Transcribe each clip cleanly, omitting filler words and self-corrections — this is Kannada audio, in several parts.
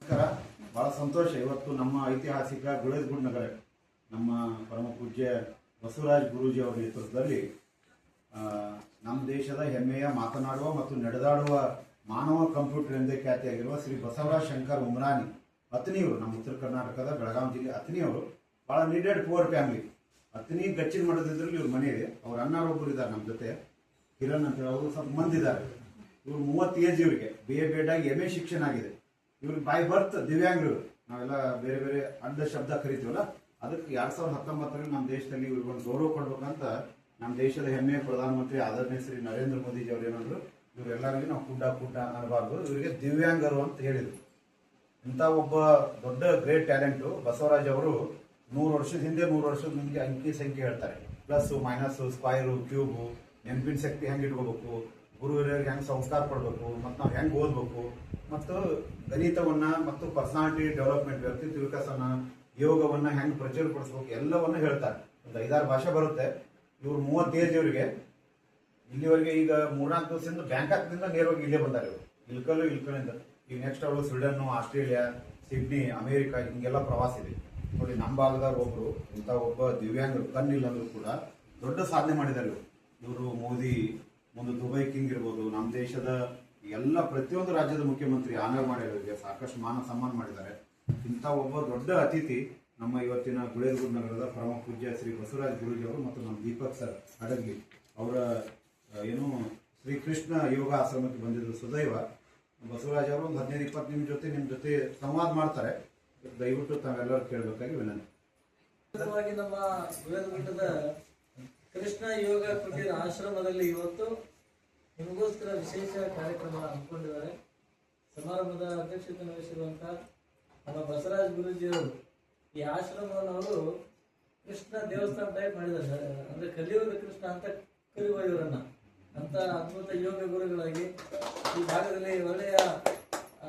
ಬಹಳ ಸಂತೋಷ. ಇವತ್ತು ನಮ್ಮ ಐತಿಹಾಸಿಕ ಗುಳೇದಗುಡ್ ನಗರ ನಮ್ಮ ಪರಮ ಪೂಜ್ಯ ಬಸವರಾಜ ಗುರೂಜಿ ಅವರ ನೇತೃತ್ವದಲ್ಲಿ ನಮ್ಮ ದೇಶದ ಹೆಮ್ಮೆಯ ಮಾತನಾಡುವ ಮತ್ತು ನಡೆದಾಡುವ ಮಾನವ ಕಂಪ್ಯೂಟರ್ ಎಂದೇ ಖ್ಯಾತಿಯಾಗಿರುವ ಶ್ರೀ ಬಸವರಾಜ ಶಂಕರ್ ಉಮ್ರಾನಿ ಅತ್ನಿಯವರು, ನಮ್ಮ ಉತ್ತರ ಕರ್ನಾಟಕದ ಬೆಳಗಾವಿ ಜಿಲ್ಲೆ ಅತ್ನಿಯವರು ಭಾಳ ನೀಡೆಡ್ ಪುವರ್ ಫ್ಯಾಮಿಲಿ. ಅತ್ನಿ ಗಚ್ಚಿನ ಮಾಡೋದ್ರಲ್ಲಿ ಇವ್ರ ಮನೆ ಇದೆ. ಅವ್ರ ಅಣ್ಣರೊಬ್ಬರು ಇದ್ದಾರೆ ನಮ್ಮ ಜೊತೆ, ಕಿರಣ್ ಅಂತ ಹೇಳಿ, ಅವರು ಸ್ವಲ್ಪ ಮಂದಿದ್ದಾರೆ. ಇವ್ರು 30 ಏಜ್, ಇವರಿಗೆ BA ಆಗಿ MA ಶಿಕ್ಷಣ ಆಗಿದೆ. ಇವ್ರಿಗೆ ಬೈ ಬರ್ತ್ ದಿವ್ಯಾಂಗರು, ನಾವೆಲ್ಲ ಬೇರೆ ಬೇರೆ ಅಡ್ಡ ಶಬ್ದ ಕರಿತೀವಲ್ಲ, ಅದಕ್ಕೆ 2019ರಲ್ಲಿ ನಮ್ಮ ದೇಶದಲ್ಲಿ ಇವ್ರಿಗೊಂದು ಗೌರವ ಕೊಡ್ಬೇಕಂತ ನಮ್ಮ ದೇಶದ ಹೆಮ್ಮೆಯ ಪ್ರಧಾನಮಂತ್ರಿ ಆದರಣೀಯ ಶ್ರೀ ನರೇಂದ್ರ ಮೋದಿಜಿ ಅವರು ಏನಂದ್ರು, ಇವರೆಲ್ಲರಿಗೂ ನಾವು ಕುಡ್ಡ ಅನ್ನಬಾರ್ದು, ಇವರಿಗೆ ದಿವ್ಯಾಂಗರು ಅಂತ ಹೇಳಿದ್ರು. ಇಂಥ ಒಬ್ಬ ದೊಡ್ಡ ಗ್ರೇಟ್ ಟ್ಯಾಲೆಂಟು ಬಸವರಾಜ್ ಅವರು 100 ವರ್ಷದ ಹಿಂದೆ 100 ವರ್ಷದ ಮುಂದೆ ಅಂಕಿ ಸಂಖ್ಯೆ ಹೇಳ್ತಾರೆ. ಪ್ಲಸ್ ಮೈನಸ್, ಸ್ಕ್ವೈರು, ಕ್ಯೂಬು, ನೆನಪಿನ ಶಕ್ತಿ ಹೆಂಗೆ ಇಟ್ಕೋಬೇಕು, ಗುರು ಹಿರಿಯರಿಗೆ ಹೆಂಗೆ ಸಂಸ್ಕಾರ ಕೊಡಬೇಕು, ಮತ್ತು ನಾವು ಹೆಂಗೆ ಓದಬೇಕು, ಮತ್ತು ಗಣಿತವನ್ನ ಮತ್ತು ಪರ್ಸನಾಲಿಟಿ ಡೆವಲಪ್ಮೆಂಟ್, ವ್ಯಕ್ತಿತ್ವ ವಿಕಾಸನ, ಯೋಗವನ್ನ ಹೆಂಗೆ ಪ್ರಚುರಪಡಿಸ್ಬೇಕು ಎಲ್ಲವನ್ನ ಹೇಳ್ತಾರೆ. ಒಂದು 5-6 ಭಾಷೆ ಬರುತ್ತೆ. ಇವ್ರು 30 ಏಜ್ ಇವರಿಗೆ. ಇಲ್ಲಿವರೆಗೆ ಈಗ 3-4 ದಿವಸದಿಂದ ಬ್ಯಾಂಕಾಕ್ದಿಂದ ನೇರವಾಗಿ ಇಲ್ಲೇ ಬಂದಾರೆ ಇವರು, ಇಲ್ಕಲಿಂದ. ಈಗ ನೆಕ್ಸ್ಟ್ ಅವರು ಸ್ವೀಡನ್, ಆಸ್ಟ್ರೇಲಿಯಾ, ಸಿಡ್ನಿ, ಅಮೇರಿಕಾ ಹಿಂಗೆಲ್ಲ ಪ್ರವಾಸ ಇದೆ. ನೋಡಿ, ನಮ್ಮ ಭಾಗದವ್ರು ಒಬ್ರು ಇಂಥ ಒಬ್ಬ ದಿವ್ಯಾಂಗರು, ಕಣ್ಣಿಲ್ಲ ಅಂದ್ರೂ ಕೂಡ ದೊಡ್ಡ ಸಾಧನೆ ಮಾಡಿದ್ದಾರೆ ಇವರು. ಮೋದಿ ಒಂದು ದುಬೈ ಕಿಂಗ್ ಇರ್ಬೋದು, ನಮ್ಮ ದೇಶದ ಎಲ್ಲ ಪ್ರತಿಯೊಂದು ರಾಜ್ಯದ ಮುಖ್ಯಮಂತ್ರಿ ಆನರ್ ಮಾಡಿರೋರಿಗೆ ಸಾಕಷ್ಟು ಮಾನ ಸನ್ಮಾನ ಮಾಡಿದ್ದಾರೆ. ಇಂಥ ಒಬ್ಬ ದೊಡ್ಡ ಅತಿಥಿ ನಮ್ಮ ಇವತ್ತಿನ ಗುಳೇದಗುಡ್ ನಗರದ ಪರಮ ಪೂಜ್ಯ ಶ್ರೀ ಬಸವರಾಜ ಗುರೂಜಿ ಅವರು ಮತ್ತು ನಮ್ಮ ದೀಪಕ್ ಸರ್ ಹಡಗ್ಲಿ ಅವರ ಶ್ರೀಕೃಷ್ಣ ಯೋಗ ಆಶ್ರಮಕ್ಕೆ ಬಂದಿದ್ರು. ಸದೈವ ಬಸವರಾಜ್ ಅವರು ಒಂದು 15-20 ನಿಮಿಷ ನಿಮ್ಮ ಜೊತೆ ಸಂವಾದ ಮಾಡ್ತಾರೆ. ದಯವಿಟ್ಟು ತಾವೆಲ್ಲರೂ ಕೇಳಬೇಕಾಗಿ ವಿನಂತಿ. ನಮ್ಮ ಗುಳೇದಗುಡ್ಡದ ಕೃಷ್ಣ ಯೋಗ ಕುಟೀರ ಆಶ್ರಮದಲ್ಲಿ ಇವತ್ತು ನಿಮಗೋಸ್ಕರ ವಿಶೇಷ ಕಾರ್ಯಕ್ರಮ ಹಮ್ಮಿಕೊಂಡಿದ್ದಾರೆ. ಸಮಾರಂಭದ ಅಧ್ಯಕ್ಷತೆ ವಹಿಸಿರುವಂತಹ ನಮ್ಮ ಬಸವರಾಜ ಗುರೂಜಿಯವರು ಈ ಆಶ್ರಮವನ್ನು ಅವರು ಕೃಷ್ಣ ದೇವಸ್ಥಾನ ಟೈಪ್ ಮಾಡಿದ್ದಾರೆ. ಅಂದ್ರೆ ಕಲಿಯುಗ ಕೃಷ್ಣ ಅಂತ ಕರೆಯುವ ಇವರನ್ನ ಅಂತ ಅದ್ಭುತ ಯೋಗ ಗುರುಗಳಾಗಿ ಈ ಭಾಗದಲ್ಲಿ ಒಳ್ಳೆಯ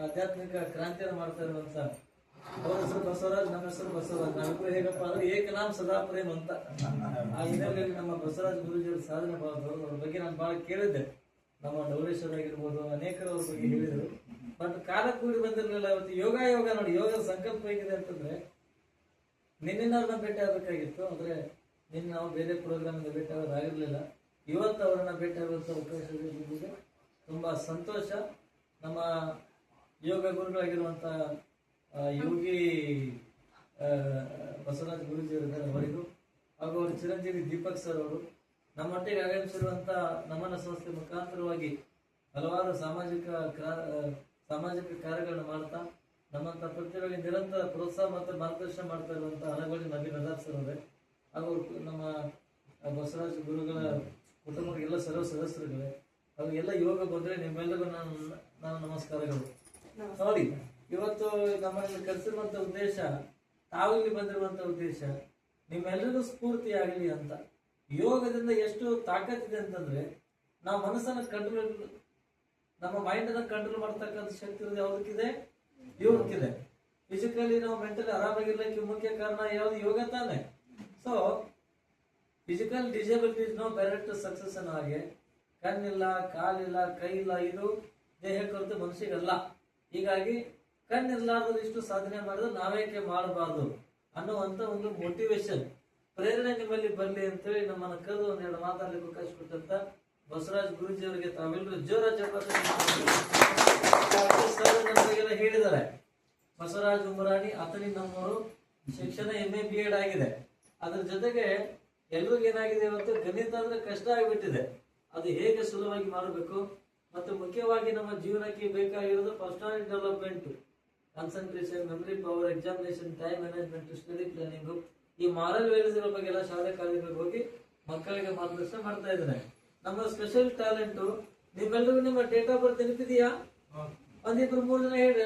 ಆಧ್ಯಾತ್ಮಿಕ ಕ್ರಾಂತಿಯನ್ನು ಮಾಡ್ತಾ ಇರುವಂತ ಅವರ ಹೆಸರು ಬಸವರಾಜ್, ನಮ್ಮ ಹೆಸರು ಬಸವರಾಜ್. ನಾವಿಬ್ಬರು ಹೇಗಪ್ಪ ಅಂದ್ರೆ ಏಕನಾಮ್ ಸದಾ ಪ್ರೇಮ್ ಅಂತ. ಆ ಹಿನ್ನೆಲೆಯಲ್ಲಿ ನಮ್ಮ ಬಸವರಾಜ ಗುರೂಜಿಯವರ ಸಾಧನೆ ಬಹಳ ದೊಡ್ಡದು. ಅವ್ರ ಬಗ್ಗೆ ನಾನು ಬಹಳ ಕೇಳಿದ್ದೆ. ನಮ್ಮ ಡೌಲೇಶ್ವರ ಆಗಿರ್ಬೋದು, ಅನೇಕರು ಅವ್ರ ಬಗ್ಗೆ ಹೇಳಿದರು. ಬಟ್ ಕಾಲ ಕೂಡಿ ಬಂದಿರಲಿಲ್ಲ. ಇವತ್ತು ಯೋಗ ನೋಡಿ, ಯೋಗದ ಸಂಕಲ್ಪ ಹೇಗಿದೆ ಅಂತಂದ್ರೆ, ನಿನ್ನೆನವ್ರನ್ನ ಭೇಟಿ ಆಗಬೇಕಾಗಿತ್ತು, ಅಂದ್ರೆ ನಿನ್ನ ನಾವು ಬೇರೆ ಪ್ರೋಗ್ರಾಮಿಂದ ಭೇಟಿ ಆಗೋದಾಗಿರ್ಲಿಲ್ಲ. ಇವತ್ತು ಅವರನ್ನ ಭೇಟಿ ಆಗುವಂತ ಅವಕಾಶ ಇದೆ. ತುಂಬಾ ಸಂತೋಷ. ನಮ್ಮ ಯೋಗ ಗುರುಗಳಾಗಿರುವಂತ ಯೋಗಿ ಬಸವರಾಜ ಗುರೂಜಿ ಅವರಿಗೂ ಹಾಗೂ ಅವರ ಚಿರಂಜೀವಿ ದೀಪಕ್ ಸರ್ ಅವರು ನಮ್ಮೊಟ್ಟಿಗೆ ಆಗಮಿಸಿರುವಂತ ನಮನ ಸಂಸ್ಥೆ ಮುಖಾಂತರವಾಗಿ ಹಲವಾರು ಸಾಮಾಜಿಕ ಕಾರ್ಯಗಳನ್ನು ಮಾಡ್ತಾ ನಮ್ಮಂತ ಪ್ರತಿಭೆಗಳಿಗೆ ನಿರಂತರ ಪ್ರೋತ್ಸಾಹ ಮತ್ತು ಮಾರ್ಗದರ್ಶನ ಮಾಡ್ತಾ ಇರುವಂತ ಹನಗೋಳಿ ನಬೀನ್ ನದಾಫ್ ಸರ್ ಅವರೇ ಹಾಗೂ ನಮ್ಮ ಬಸವರಾಜ ಗುರುಗಳ ಕುಟುಂಬದ ಎಲ್ಲ ಸರ್ವ ಸದಸ್ಯರುಗಳೇ, ಅವ್ರಿಗೆಲ್ಲ ಯೋಗ ಬಂದ್ರೆ ನಿಮ್ಮೆಲ್ಲರಿಗೂ ನಾನು ನಮಸ್ಕಾರಗಳು. ನೋಡಿ, ಇವತ್ತು ನಮ್ಮಲ್ಲಿ ಕರೆಸಿರುವಂತ ಉದ್ದೇಶ, ತಾವಿಲ್ಲಿ ಬಂದಿರುವಂತ ಉದ್ದೇಶ ನಿಮ್ಮೆಲ್ಲರಿಗೂ ಸ್ಫೂರ್ತಿ ಆಗಲಿ ಅಂತ. ಯೋಗದಿಂದ ಎಷ್ಟು ತಾಕತ್ತಿದೆ ಅಂತಂದ್ರೆ, ನಾವು ಮನಸ್ಸನ್ನ ಕಂಟ್ರೋಲ್, ನಮ್ಮ ಮೈಂಡ್ ಅನ್ನ ಕಂಟ್ರೋಲ್ ಮಾಡ್ತಕ್ಕಂಥ ಶಕ್ತಿ ಇರೋದು ಯಾವುದಕ್ಕಿದೆ? ಯೋಗಕ್ಕಿದೆ. ಫಿಸಿಕಲಿ ನಾವು ಮೆಂಟಲಿ ಆರಾಮಾಗಿರ್ಲಿಕ್ಕೆ ಮುಖ್ಯ ಕಾರಣ ಯಾವ್ದು? ಯೋಗ ತಾನೆ. So physical disability is no barrier to success ಅನ್ನೋ ಹಾಗೆ, ಕಣ್ಣಿಲ್ಲ, ಕಾಲಿಲ್ಲ, ಕೈ ಇಲ್ಲ, ಇದು ದೇಹಕ್ಕೆ ಹೊರತು ಮನುಷ್ಯಗಲ್ಲ. ಹೀಗಾಗಿ ಕಣ್ಣಿರ್ಲಾರ್ದು ಇಷ್ಟು ಸಾಧನೆ ಮಾಡಿದ್ರೆ ನಾವೇಕೆ ಮಾಡಬಾರ್ದು ಅನ್ನುವಂತ ಒಂದು ಮೋಟಿವೇಶನ್, ಪ್ರೇರಣೆ ನಿಮ್ಮಲ್ಲಿ ಬರಲಿ ಅಂತೇಳಿ ನಮ್ಮನ್ನು ಕರೆದು ಒಂದೆರಡು ಮಾತಾಡ್ಲಿಕ್ಕೆ ಅವಕಾಶ ಕೊಟ್ಟಂತ ಬಸವರಾಜ ಗುರೂಜಿ ಅವರಿಗೆ ತಾವೆಲ್ಲರೂ ಜೋರ ಚಪ್ಪಾಳೆ ನಮಗೆಲ್ಲ ಹೇಳಿದ್ದಾರೆ. ಬಸವರಾಜ ಉಮರಾನಿ ಅತನಿ ನಮ್ಮವರು ಶಿಕ್ಷಣ MA BEd ಆಗಿದೆ. ಅದ್ರ ಜೊತೆಗೆ ಎಲ್ರಿಗೂ ಏನಾಗಿದೆ, ಇವತ್ತು ಗಣಿತ ಅಂದ್ರೆ ಕಷ್ಟ ಆಗಿಬಿಟ್ಟಿದೆ. ಅದು ಹೇಗೆ ಸುಲಭವಾಗಿ ಮಾಡಬೇಕು, ಮತ್ತು ಮುಖ್ಯವಾಗಿ ನಮ್ಮ ಜೀವನಕ್ಕೆ ಬೇಕಾಗಿರೋದು personality development, concentration, memory power, examination, time management, study planning, ಈ ಮಾರಲ್ ವ್ಯಾಲ್ಯೂಸ್ ಬಗ್ಗೆ ಎಲ್ಲ ಶಾಲೆ ಕಾಲೇಜುಗಳಿಗೆ ಹೋಗಿ ಮಕ್ಕಳಿಗೆ ಮಾರ್ಗದರ್ಶನ ಮಾಡ್ತಾ ಇದ್ದಾರೆ. ನಮ್ಮ ಸ್ಪೆಷಲ್ ಟ್ಯಾಲೆಂಟ್ ನಿಮ್ಮೆಲ್ಲರಿಗೂ ನಿಮ್ಮ ಡೇಟ್ ಆಫ್ ಬರ್ತ್ ನೆನಪಿದೆಯಾ? ಒಂದಿಬ್ರು 3 ಜನ ಹೇಳಿ.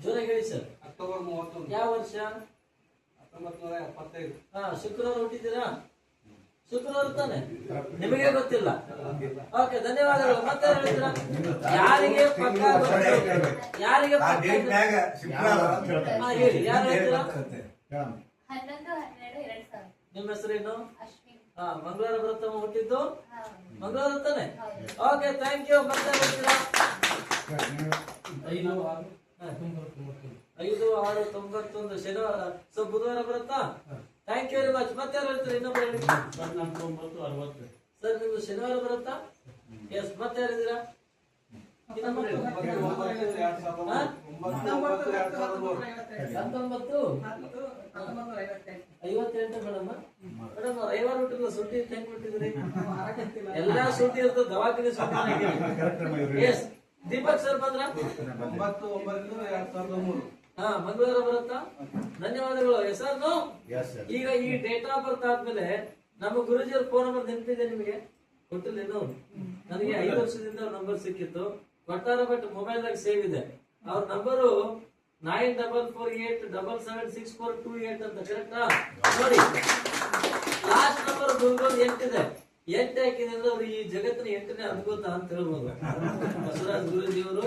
ಜೋರ ಹೇಳಿ ಸರ್. ಅಕ್ಟೋಬರ್ 31. ಯಾವ ವರ್ಷ? 1975. ಶುಕ್ರವಾರ ಹುಟ್ಟಿದ್ದೀರಾ? ಶುಕ್ರವಾರ ತಾನೆ? ನಿಮಗೆ ಗೊತ್ತಿಲ್ಲ? ಓಕೆ, ಧನ್ಯವಾದಗಳು. ಮತ್ತೆ ಹೇಳಿದ್ರ ಯಾರಿಗೆ ಪಕ್ಕ ಯಾರಿಗೆ ಹೇಳಿ, ಯಾರು ಹೇಳ್ತೀರಾ? ನಿಮ್ಮ ಹೆಸರೇನು? ಮಂಗಳವಾರ ಬರುತ್ತಮ್ಮ ಹುಟ್ಟಿದ್ದು ಮಂಗಳವಾರ ತಾನೆ. Okay, thank you. ಮತ್ತೆ ಬರ್ತೀರಾ? 5-6-91 ಶನಿವಾರ, ಸೊ ಬುಧವಾರ ಬರುತ್ತಾ? Thank you very much. ಮತ್ತೆ ಯಾರು ಹೇಳ್ತಾರೆ? ಇನ್ನೊಬ್ರು ಹೇಳಿ ಸರ್. ನಿಮ್ದು ಶನಿವಾರ ಬರುತ್ತಾ? ಎಸ್. ಮತ್ತೆ ಯಾರಿದ್ದೀರಾ? ಇನ್ನೊಬ್ರು ಹೇಳಿ. 1958 ಮೇಡಮ್. ಮೇಡಮ್ ರವಿವಾರ ಹುಟ್ಟಿಲ್ಲ, ಸುಟ್ಟಿ ಹೆಂಗ್ ಬಿಟ್ಟಿದ್ರಿ? ಎಲ್ಲಾ ಸುಟ್ಟಿ ಇರ್ತದೆ, ದವಾಖಾನೆ ಸುಟ್ಟಿ. ಎಸ್. ದೀಪಕ್ ಸರ್ ಬಂದ್ರ? 9/9/2003. ಮಂಗಳವಾರ ಬರುತ್ತಾ? ಧನ್ಯವಾದಗಳು. Yes sir. ನೋ. ಈಗ ಈ ಡೇಟ್ ಆಫ್ ಬರ್ತ್ ಆದ್ಮೇಲೆ ನಮ್ಮ ಗುರುಜಿಯವ್ರ ಫೋನ್ ನಂಬರ್ ನೆನಪಿದೆ ನಿಮಗೆ? ಕೊಟ್ಟಿಲ್ಲ ಇನ್ನೂ? ನನಗೆ 5 ವರ್ಷದಿಂದ ಅವ್ರ ನಂಬರ್ ಸಿಕ್ಕಿತ್ತು, ಕೊಟ್ಟಾರ, ಬಟ್ ಮೊಬೈಲ್ ದಾಗ ಸೇವ್ ಇದೆ. ಅವ್ರ ನಂಬರು 9448776428 ಅಂತ. ಕರೆಕ್ಟಾ? ನೋಡಿ, ಲಾಸ್ಟ್ ನಂಬರ್ ಗುರುಗಳು 8 ಇದೆ. 8 ಹಾಕಿದೆ ಅಂದ್ರೆ ಅವ್ರು ಈ ಜಗತ್ತಿನ 8ನೇ ಅದ್ಭುತ ಅಂತ ಹೇಳ್ಬೋದು. ಬಸವರಾಜ್ ಗುರುಜಿಯವರು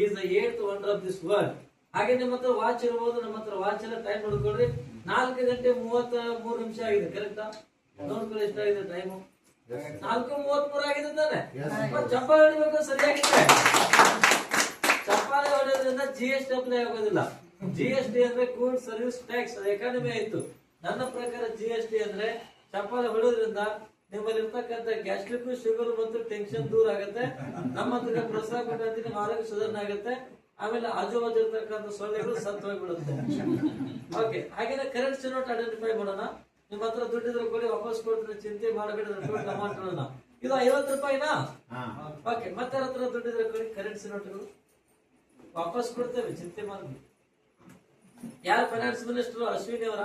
is the 8th wonder of this world. ಹಾಗೆ ನಿಮ್ಮ ಹತ್ರ ವಾಚ್ ಇರ್ಬೋದು, ನಮ್ಮ ಹತ್ರ ವಾಚ್ ಎಲ್ಲ ಟೈಮ್ ನೋಡ್ಕೊಳ್ರಿ. 4:33 ಆಗಿದೆ. ಕರೆಕ್ಟಾ? ನೋಡ್ಕೊಳ್ಳಿ ಎಷ್ಟಾಗಿದೆ ಟೈಮು. 4:33 ಆಗಿದೆ ತಾನೆ? ಚಪ್ಪಾಳೆ ಹೊಡಿಬೇಕು ಸರಿಯಾಗಿದೆ. ಚಪ್ಪಾಳೆ ಹೊಡೆಯೋದ್ರಿಂದ GST ಅಪ್ಲೈ ಆಗೋದಿಲ್ಲ. GST ಅಂದ್ರೆ ಗೂಡ್ ಸರ್ವಿಸ್ ಟ್ಯಾಕ್ಸ್, ಎಕಾನಮಿ ಆಯ್ತು. ನನ್ನ ಪ್ರಕಾರ GST ಅಂದ್ರೆ ಚಪ್ಪಾಳೆ ಹೊಡೆಯೋದ್ರಿಂದ ನಿಮ್ಮಲ್ಲಿ ಇರ್ತಕ್ಕಂಥ ಗ್ಯಾಸ್ಟ್ರಿಕ್, ಶುಗರ್ ಮತ್ತು ಟೆನ್ಷನ್ ದೂರ ಆಗುತ್ತೆ. ನಮ್ಮ ಹತ್ರ ಪ್ರಸಾದ ಕೊಟ್ಟಿನ ಆರೋಗ್ಯ ಸುಧಾರಣೆ ಆಗುತ್ತೆ. ಆಮೇಲೆ ಆಜುಬಾಜು ಇರ್ತಕ್ಕಂಥ ಸೊಳ್ಳೆಗಳು ಸತ್ತು ಹೋಗ್ಬಿಡುತ್ತೆ. ಓಕೆ, ಹಾಗೆ ಕರೆನ್ಸಿ ನೋಟ್ ಐಡೆಂಟಿಫೈ ಮಾಡೋಣ. ನಿಮ್ಮ ಹತ್ರ ದುಡ್ಡಿದ್ರೆ ಕೊಡಿ, ವಾಪಸ್ ಕೊಡ್ತೀನಿ, ಚಿಂತೆ ಮಾಡಬೇಡಿ. ಅಮೌಂಟ್ ಇದು 50 ರೂಪಾಯಿನಾ? ಓಕೆ, ಮತ್ತೆ ಹತ್ರ ದುಡ್ಡಿದ್ರೆ ಕೊಡಿ, ಕರೆನ್ಸಿ ನೋಟ್ಗಳು ವಾಪಸ್ ಕೊಡ್ತೇವೆ, ಚಿಂತೆ ಮಾಡಿ. ಯಾರು ಫೈನಾನ್ಸ್ ಮಿನಿಸ್ಟರ್? ಅಶ್ವಿನಿ ಅವರ?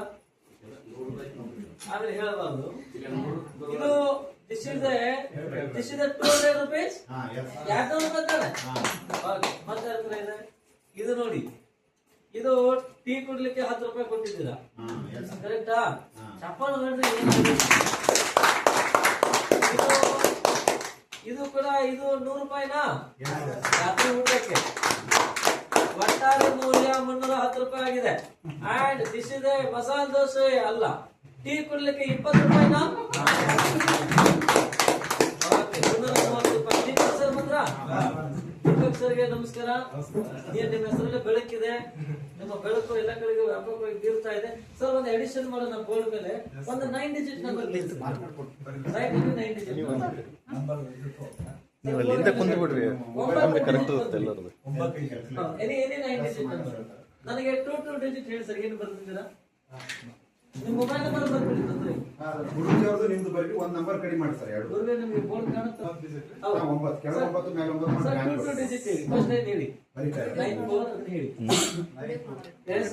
ಆಮೇಲೆ ಹೇಳಬಾರ್ದು. ಇದು ದಿಸ್ ಇಸ್ 200 rupees. 200 ರೂಪಾಯಿ ತಾನೆ? ಮತ್ತೆ ಹತ್ರ ಇದೆ. ಇದು ನೋಡಿ, ಇದು ಟೀ ಕುಡ್ಲಿಕ್ಕೆ 10 ರೂಪಾಯಿ ಕೊಟ್ಟಿದ್ದೀರಾ, ಕರೆಕ್ಟಾ? ಚಪ್ಪಾಳೆ ಹೊಡೆದ್ರೆ ಇದು ಕೂಡ ಇದು 100 ರೂಪಾಯಿನಾ? ರಾತ್ರಿ ಊಟಕ್ಕೆ ಒಟ್ಟಾರೆ ಮೌಲ್ಯ 310 ರೂಪಾಯಿ ಆಗಿದೆ. And this is masala dosa ಅಲ್ಲ, ಟೀ ಕುಡ್ಲಿಕ್ಕೆ 20 ರೂಪಾಯಿನಾ? 230 ರೂಪಾಯಿ. ದೀಪಕ್ ಸರ್ ಬಂದ್ರ? ದೀಪಕ್ ಸರ್ಗೆ ನಮಸ್ಕಾರ. ನಿಮ್ಮ ಹೆಸರಲ್ಲಿ ಬೆಳಕಿದೆ, ನಿಮ್ಮ ಬೆಳಕು ಎಲ್ಲ ಕಡೆಗೆ ವ್ಯಾಪಕವಾಗಿ ಬೀರ್ತಾ ಇದೆ. ಸರ್ ಒಂದು ಎಡಿಷನ್ ಮಾಡೋಣ ಬೋರ್ಡ್ ಮೇಲೆ. ಒಂದು 9 ಡಿಜಿಟ್ ನಂಬರ್ ಪ್ಲೀಸ್. 9 ಡಿಜಿಟ್ ನೀವು ಅಲ್ಲಿಂದ ಕುಂತು ಬಿಡ್ರಿ, ಕರೆಕ್ಟ್ ಇರುತ್ತೆ ಎಲ್ಲರದು. Any 9 digit number. ನನಗೆ 2 ಡಿಜಿಟ್ ಹೇಳಿ ಸರ್. ಏನು ಬರ್ತಿದ್ದೀರಾ? ನಿಮ್ಮ ಮೊಬೈಲ್ ನಂಬರ್ ಬರ್ಬಿಡಿ ತಂದ್ರೆ. ಗುರುಜಿ ಅವ್ರದ್ದು ನಿಮ್ದು ಬರ್ರಿ, ಒಂದ್ ನಂಬರ್ ಕಡಿಮೆ ಮಾಡಿ ಸರ್. 2 ಗುರುವೇ ನಿಮಗೆ ಬೋರ್ಡ್ ಕಾಣುತ್ತಾ? 9 ಕೆಳ 9 ಮೇಲೆ 9 ಸರ್ ಮಾಡಿ 2 ಡಿಜಿಟ್ ಹೇಳಿ. ಫಸ್ಟ್ ಲೈನ್ ಹೇಳಿ. 94 ಅಂತ ಹೇಳಿ. ಎಸ್.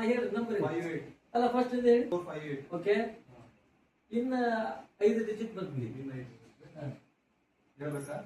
ಹೇಳಿ ನಂಬರ್ ಅಲ್ಲ, ಫಸ್ಟ್ ಇಂದ ಹೇಳಿ. ಓಕೆ, ಇನ್ನ 5 ಡಿಜಿಟ್ ಬರ್ತೀವಿ. ಹೇಳಿ. 85.